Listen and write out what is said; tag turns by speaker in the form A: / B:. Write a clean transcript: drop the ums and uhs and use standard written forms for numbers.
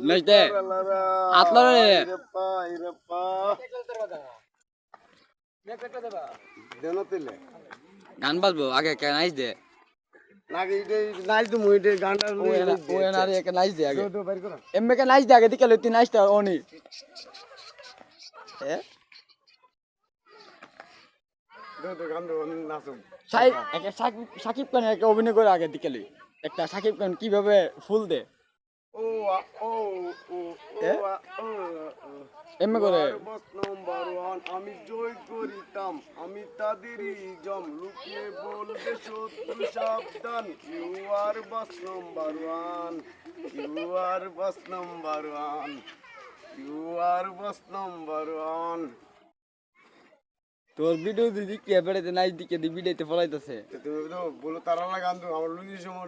A: নাইতে আতলা রে গান বাজবো আগে কে নাইস দে এমবে কে নাইস দে আগে দিকে লতি নাইসটা ওনি সাকিব খান একটা অভিনয় করে আগে দিকে লই একটা সাকিব খান কিভাবে ফুল দে এমবে করে
B: আমি জয় করিতাম আমি তাদেরই জম লুকিয়ে বলবে শত্রু সাবধান you are boss number one you are boss number one you are boss number one
A: তোর ভিডিও দিদি কে বেড়াতে নাই দিকে দি ভিডিওতে ফলাইতেছে
B: তুমি তো বলো তারা গান তো আমার লুঙ্গি সময়